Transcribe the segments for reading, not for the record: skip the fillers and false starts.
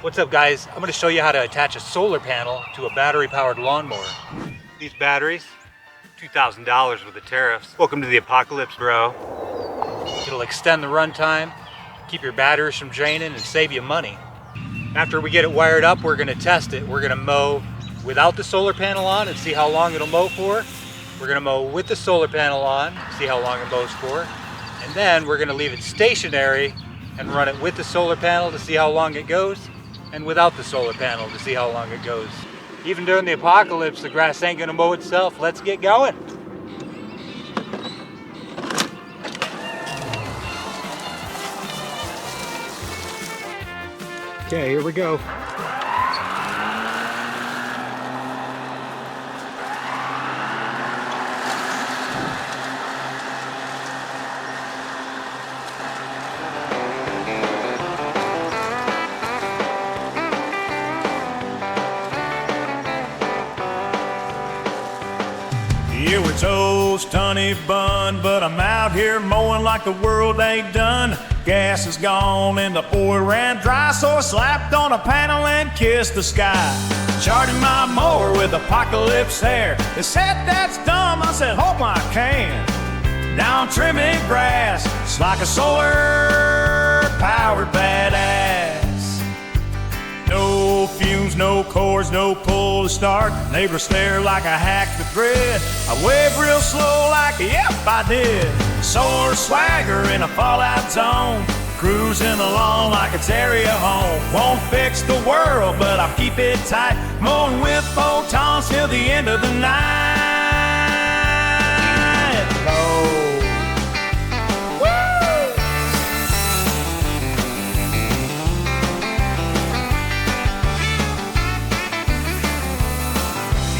What's up guys? I'm going to show you how to attach a solar panel to a battery powered lawnmower. These batteries, $2,000 with the tariffs. Welcome to the apocalypse, bro. It'll extend the runtime, keep your batteries from draining, and save you money. After we get it wired up, we're going to test it. We're going to mow without the solar panel on and see how long it'll mow for. We're going to mow with the solar panel on, see how long it mows for. And then we're going to leave it stationary and run it with the solar panel to see how long it goes, and without the solar panel to see how long it goes. Even during the apocalypse, the grass ain't gonna mow itself. Let's get going. Okay, here we go. Yeah, we're toast, honey bun, but I'm out here mowing like the world ain't done. Gas is gone and the oil ran dry, so I slapped on a panel and kissed the sky. Charting my mower with apocalypse hair. They said that's dumb, I said hope I can. Now I'm trimming grass, it's like a solar powered badass. No fumes, no cords, no pull to start. Neighbors stare like I hacked the grid. I wave real slow like, yep, I did. Solar swagger in a fallout zone. Cruising along like it's area home. Won't fix the world, but I'll keep it tight. Mowing with photons till the end of the night. Low.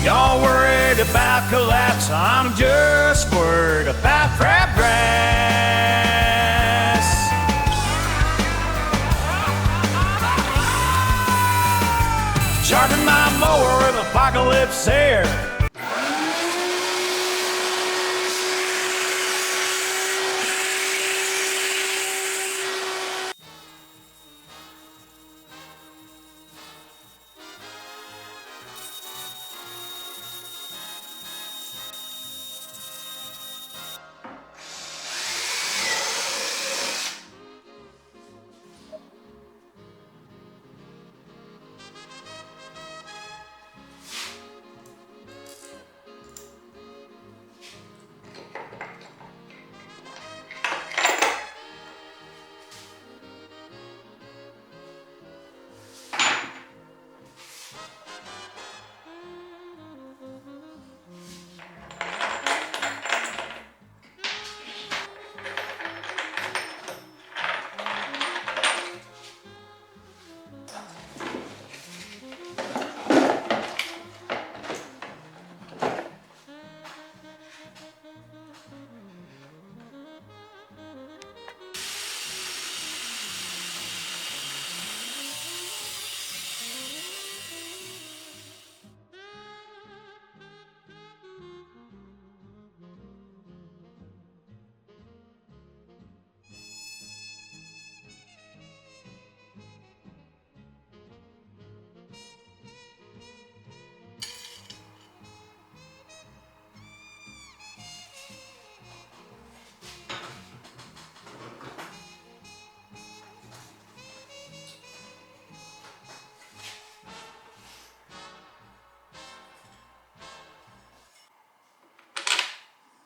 Y'all worried about collapse, I'm just worried about crabgrass. Charging my mower with apocalypse air.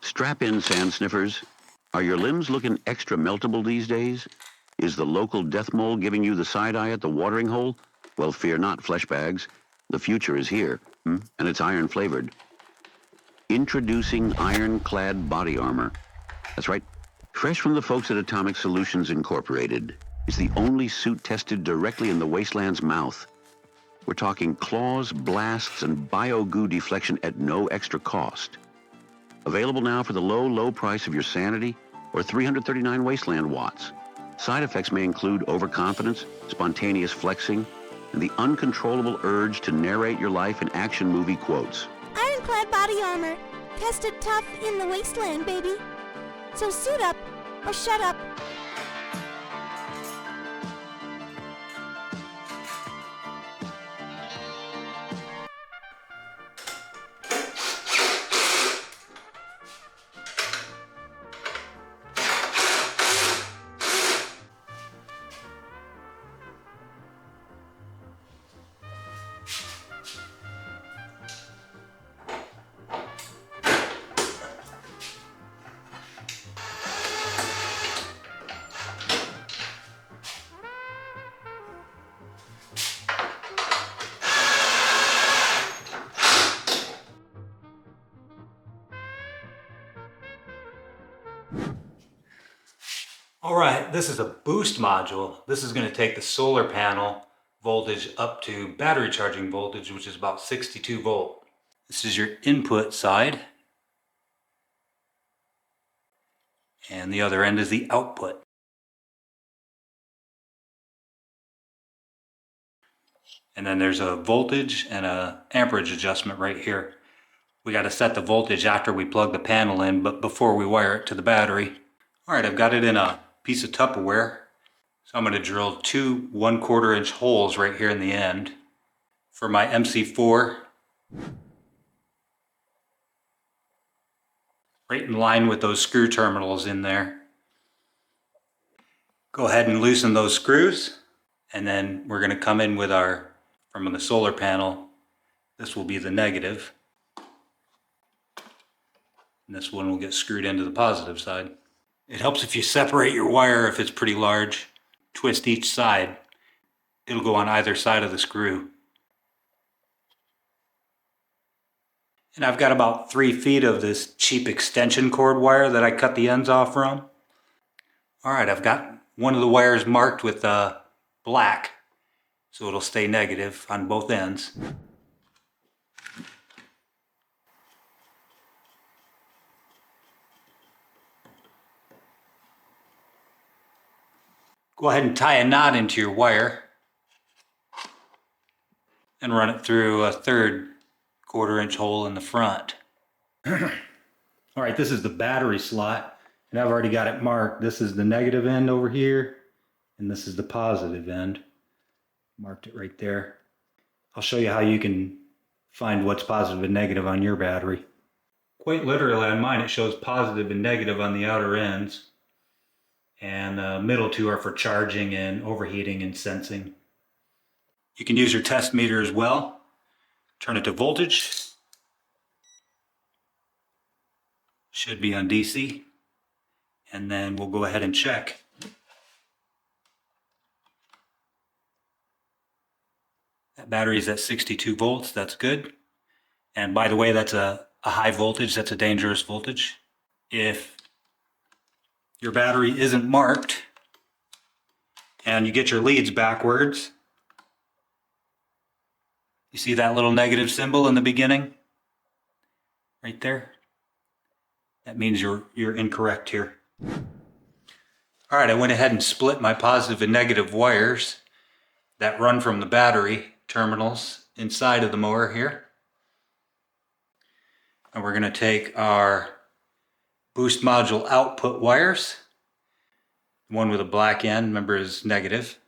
Strap in, sand sniffers. Are your limbs looking extra meltable these days? Is the local death mole giving you the side eye at the watering hole? Well, fear not, flesh bags. The future is here, and it's iron flavored. Introducing Ironclad body armor. That's right, fresh from the folks at Atomic Solutions Incorporated. It's the only suit tested directly in the wasteland's mouth. We're talking claws, blasts, and bio-goo deflection at no extra cost. Available now for the low, low price of your sanity or 339 wasteland watts. Side effects may include overconfidence, spontaneous flexing, and the uncontrollable urge to narrate your life in action movie quotes. Ironclad body armor. Tested tough in the wasteland, baby. So suit up or shut up. this is a boost module. This is going to take the solar panel voltage up to battery charging voltage, which is about 62 volt. This is your input side. And the other end is the output. And then there's a voltage and a amperage adjustment right here. We got to set the voltage after we plug the panel in, but before we wire it to the battery. All right, I've got it in a piece of Tupperware. So I'm going to drill 2 1/4 inch holes right here in the end for my MC4. Right in line with those screw terminals in there. Go ahead and loosen those screws, and then we're going to come in with our, from the solar panel, this will be the negative. And this one will get screwed into the positive side. It helps if you separate your wire if it's pretty large. Twist each side. It'll go on either side of the screw. And I've got about 3 feet of this cheap extension cord wire that I cut the ends off from. Alright, I've got one of the wires marked with black, so it'll stay negative on both ends. Go ahead and tie a knot into your wire and run it through a 3/4 inch hole in the front. Alright, this is the battery slot, and I've already got it marked. This is the negative end over here, and this is the positive end. Marked it right there. I'll show you how you can find what's positive and negative on your battery. Quite literally on mine it shows positive and negative on the outer ends. And the middle 2 are for charging and overheating and sensing. You can use your test meter as well. Turn it to voltage. Should be on DC. And then we'll go ahead and check. That battery is at 62 volts, that's good. And by the way, that's a high voltage, that's a dangerous voltage. If your battery isn't marked and you get your leads backwards, you see that little negative symbol in the beginning? Right there? That means you're incorrect here. Alright, I went ahead and split my positive and negative wires that run from the battery terminals inside of the mower here. And we're going to take our boost module output wires. The one with a black end, remember, is negative.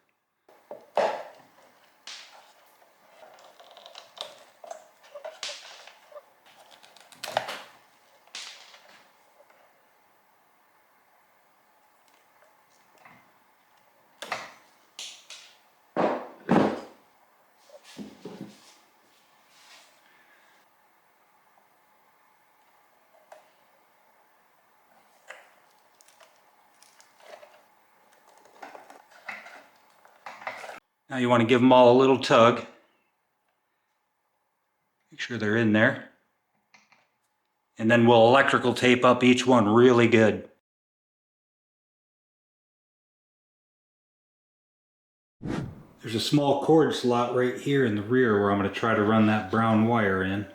Now you want to give them all a little tug. Make sure they're in there. And then we'll electrical tape up each one really good. There's a small cord slot right here in the rear where I'm going to try to run that brown wire in.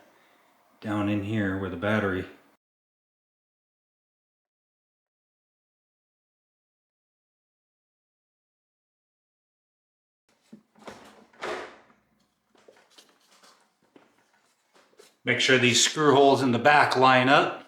Down in here where the battery. Make sure these screw holes in the back line up.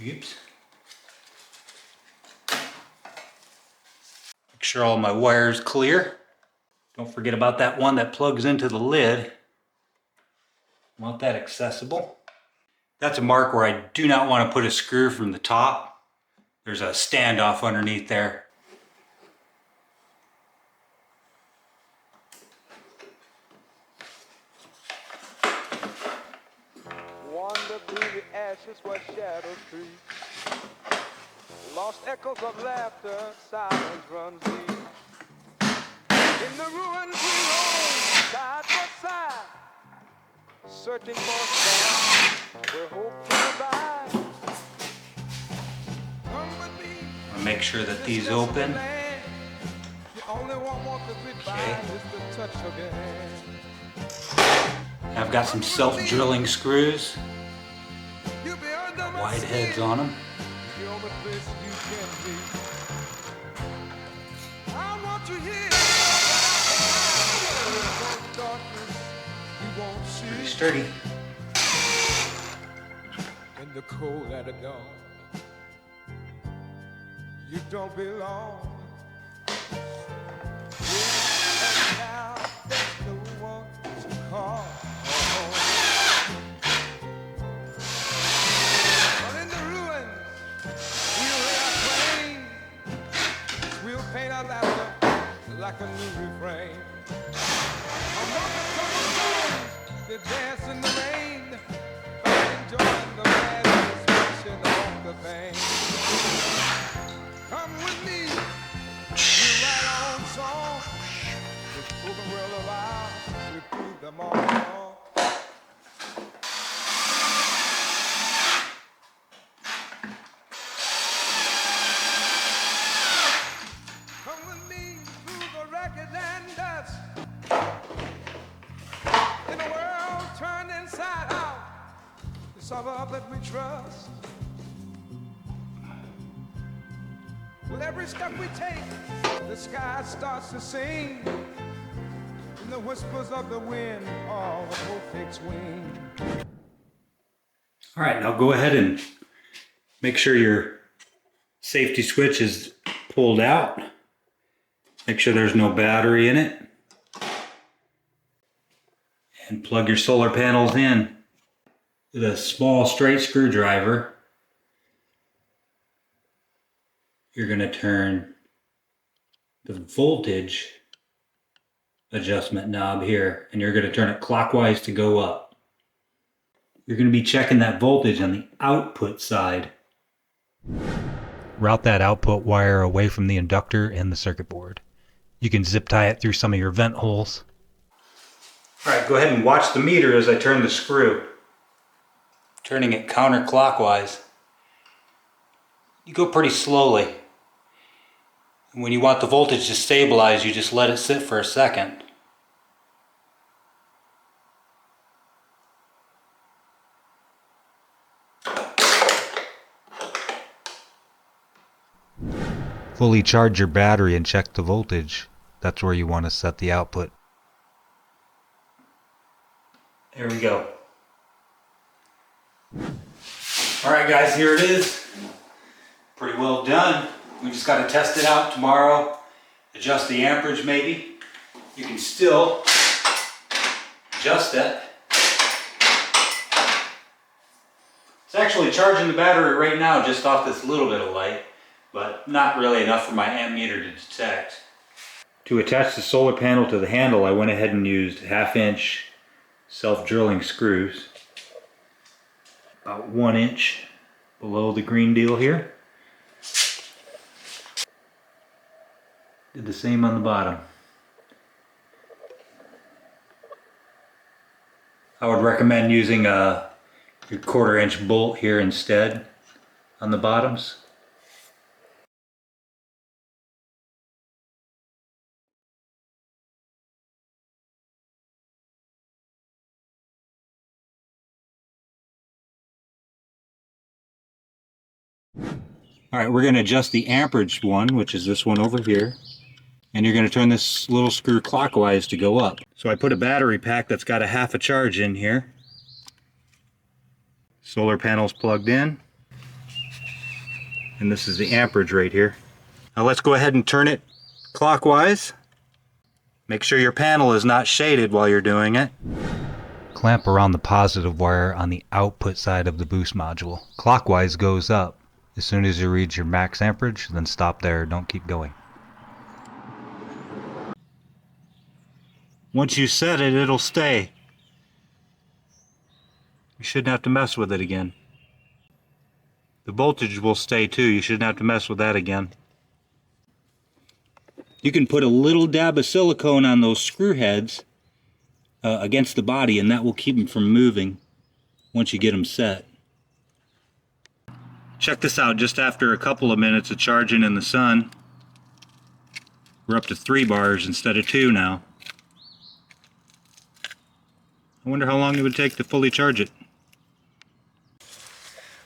Oops. Make sure all my wires clear. Don't forget about that one that plugs into the lid. Want that accessible. That's a mark where I do not want to put a screw from the top There's a standoff underneath there. Wander through the ashes where shadows creep. Lost echoes of laughter, silence runs deep. In the ruins we roam, side by side, searching for stars where hope can abide. Come with me. I'll make sure that these open. The only one wants to be by is the touch of your hand. I've got some self-drilling screws. You'll be under my Wide skin. heads on them. The only place you can be. I want you here. Darkness, you won't see. Pretty sturdy. In the cold at the dawn, you don't belong. And now there's no one to call. But in the ruins, we'll lay our claim. We'll paint our laughter like a new refrain. Among the cobblestones, they dance in the rain, enjoying the madness, watching the pain. Come with me, we'll write our own song. This open world of ours, we prove them all wrong. Come with me through the racket and dust. In a world turned inside out, the suburb that we trust. With every step we take, the sky starts to sing. In the whispers of the wind, all the hope takes wing. All right, now go ahead and make sure your safety switch is pulled out. Make sure there's no battery in it. And plug your solar panels in with a small straight screwdriver. You're going to turn the voltage adjustment knob here, and you're going to turn it clockwise to go up. You're going to be checking that voltage on the output side. Route that output wire away from the inductor and the circuit board. You can zip tie it through some of your vent holes. All right, go ahead and watch the meter as I turn the screw. Turning it counterclockwise. You go pretty slowly. And when you want the voltage to stabilize, you just let it sit for a second. Fully charge your battery and check the voltage. That's where you want to set the output. There we go. Alright guys, here it is. Pretty well done. We just got to test it out tomorrow. Adjust the amperage maybe. You can still adjust it. It's actually charging the battery right now just off this little bit of light, but not really enough for my amp meter to detect. To attach the solar panel to the handle, I went ahead and used 1/2 inch self-drilling screws. About 1 inch below the green deal here. Did the same on the bottom. I would recommend using a 1/4 inch bolt here instead on the bottoms. Alright, we're going to adjust the amperage one, which is this one over here. And you're going to turn this little screw clockwise to go up. So I put a battery pack that's got a 1/2 charge in here. Solar panels plugged in. And this is the amperage right here. Now let's go ahead and turn it clockwise. Make sure your panel is not shaded while you're doing it. Clamp around the positive wire on the output side of the boost module. Clockwise goes up. As soon as you reach your max amperage, then stop there, don't keep going. Once you set it, it'll stay. You shouldn't have to mess with it again. The voltage will stay too, you shouldn't have to mess with that again. You can put a little dab of silicone on those screw heads against the body, and that will keep them from moving once you get them set. Check this out, just after a couple of minutes of charging in the sun, we're up to 3 bars instead of 2 now. I wonder how long it would take to fully charge it.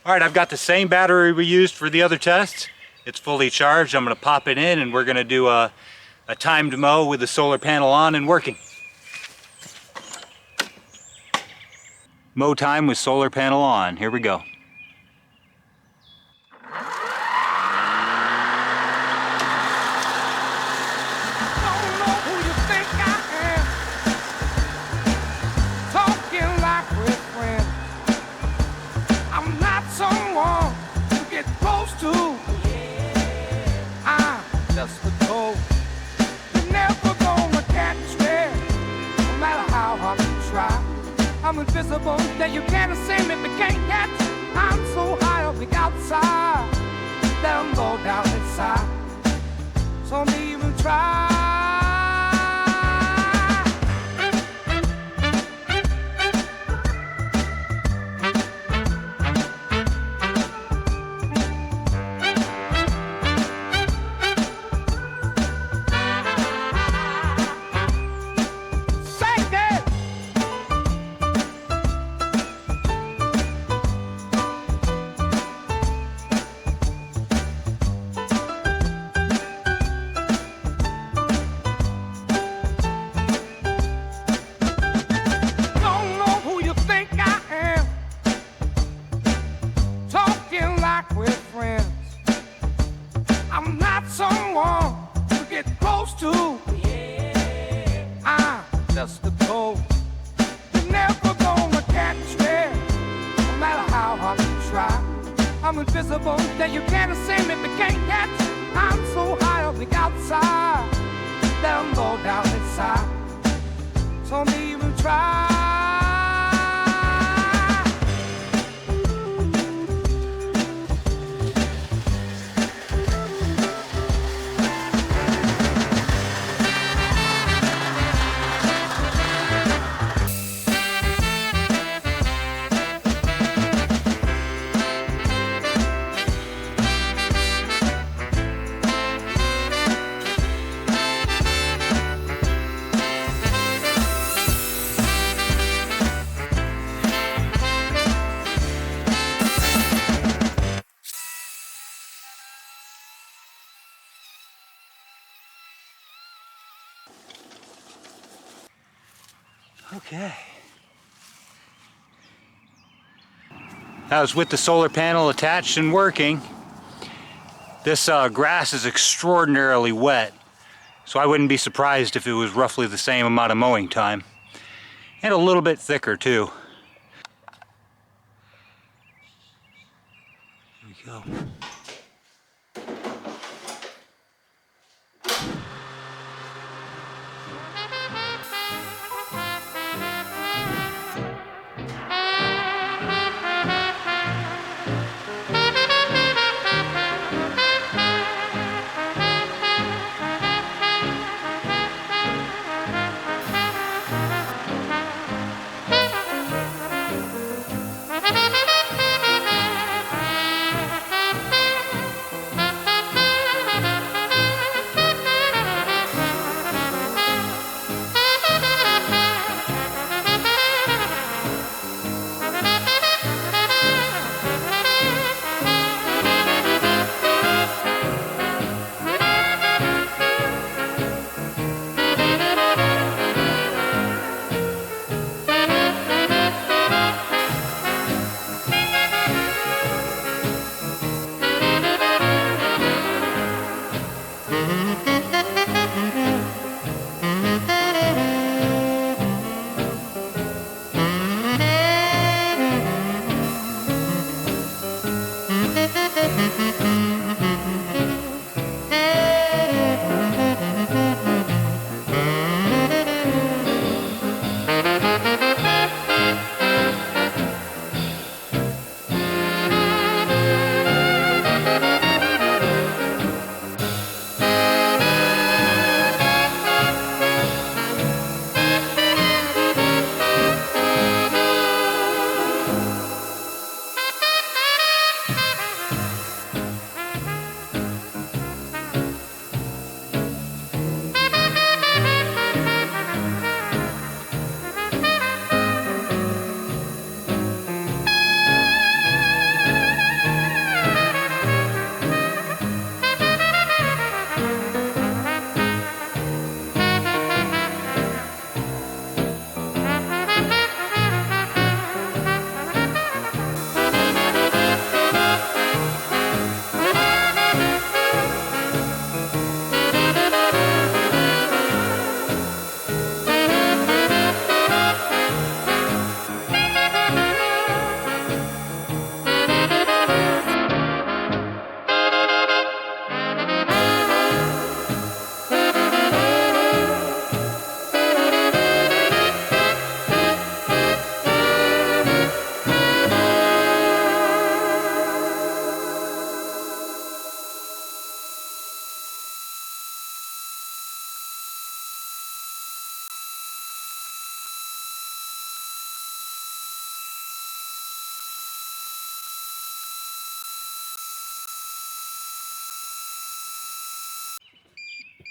Alright, I've got the same battery we used for the other tests. It's fully charged. I'm going to pop it in and we're going to do a timed mow with the solar panel on and working. Mow time with solar panel on. Here we go. I'm invisible, that you can't see me, but can't catch. I'm so high on the outside, that I'm low down inside. So don't even try. I'm invisible, that you can't see me, but can't catch. I'm so high on the outside, that I'm low down inside. So don't even try. Okay. That was with the solar panel attached and working. This grass is extraordinarily wet, so I wouldn't be surprised if it was roughly the same amount of mowing time. And a little bit thicker too. Here we go.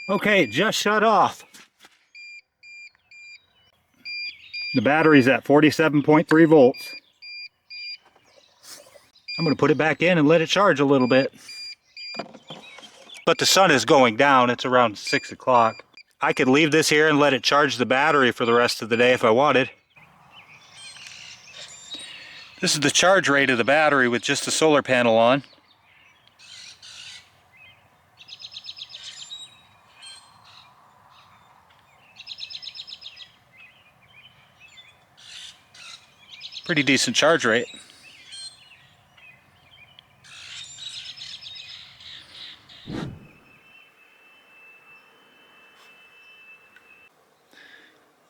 Okay, it just shut off. The battery's at 47.3 volts. I'm going to put it back in and let it charge a little bit. But the sun is going down. It's around 6 o'clock. I could leave this here and let it charge the battery for the rest of the day if I wanted. This is the charge rate of the battery with just the solar panel on. Pretty decent charge rate.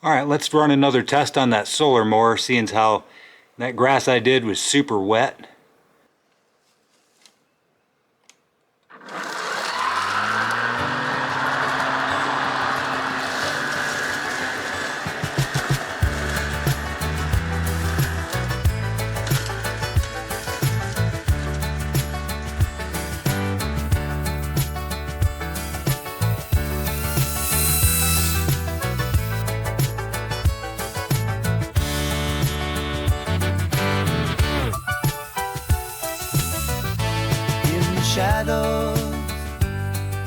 Alright, let's run another test on that solar mower, seeing how that grass I did was super wet. Shadows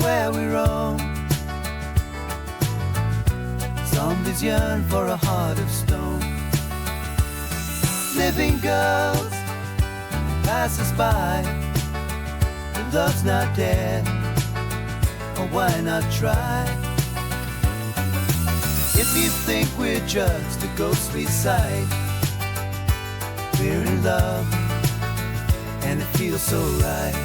where we roam, zombies yearn for a heart of stone. Living girls pass us by, and love's not dead, or why not try? If you think we're just a ghostly sight, we're in love, and it feels so right.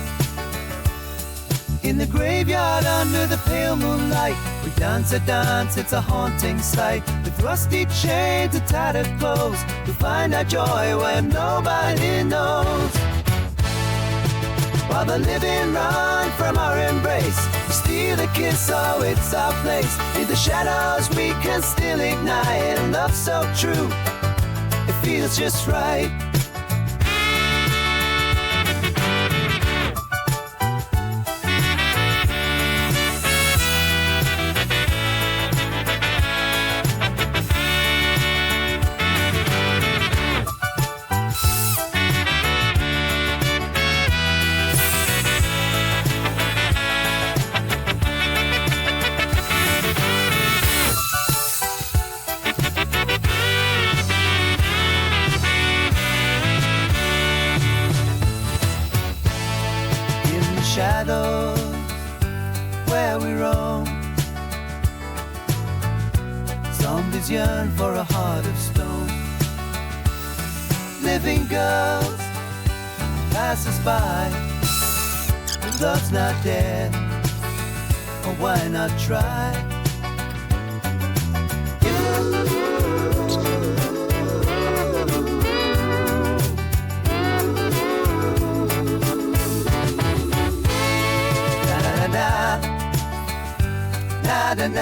In the graveyard under the pale moonlight, we dance a dance, it's a haunting sight. With rusty chains and tattered clothes, we find our joy where nobody knows. While the living run from our embrace, we steal a kiss, oh it's our place. In the shadows we can still ignite, and love so true, it feels just right. Shadows where we roam, zombies yearn for a heart of stone. Living girls pass us by, and love's not dead, or why not try? Na na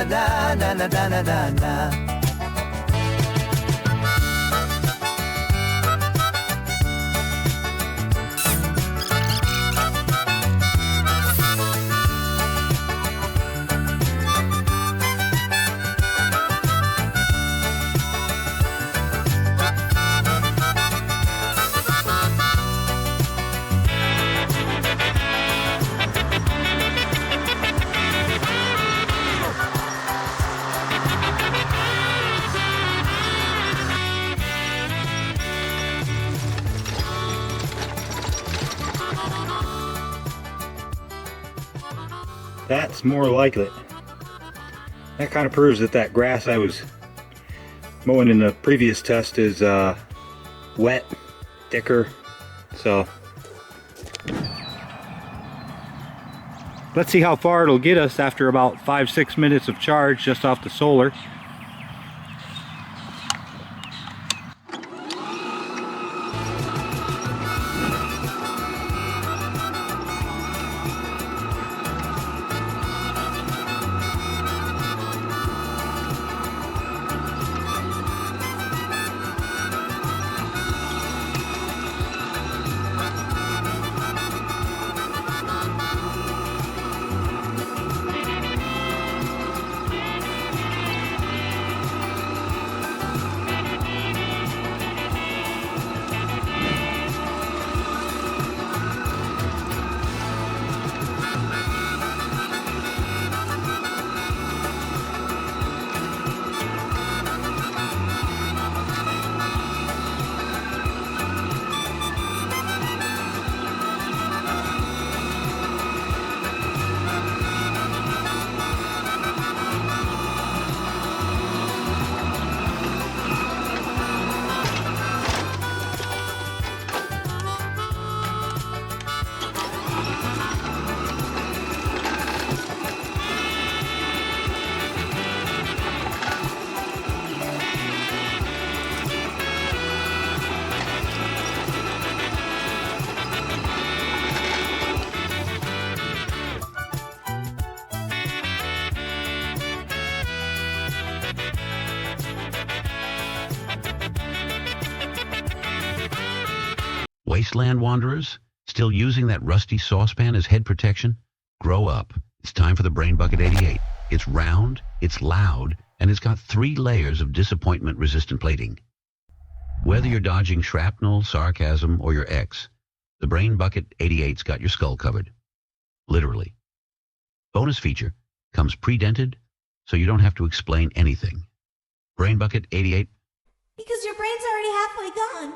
na na na na na na na na. That's more like it. That kind of proves that that grass I was mowing in the previous test is wet, thicker. So let's see how far it'll get us after about 5-6 minutes of charge just off the solar. Wasteland wanderers, still using that rusty saucepan as head protection? Grow up. It's time for the Brain Bucket 88. It's round, it's loud, and it's got 3 layers of disappointment-resistant plating. Whether you're dodging shrapnel, sarcasm, or your ex, the Brain Bucket 88's got your skull covered. Literally. Bonus feature, comes pre-dented, so you don't have to explain anything. Brain Bucket 88. Because your brain's already halfway gone.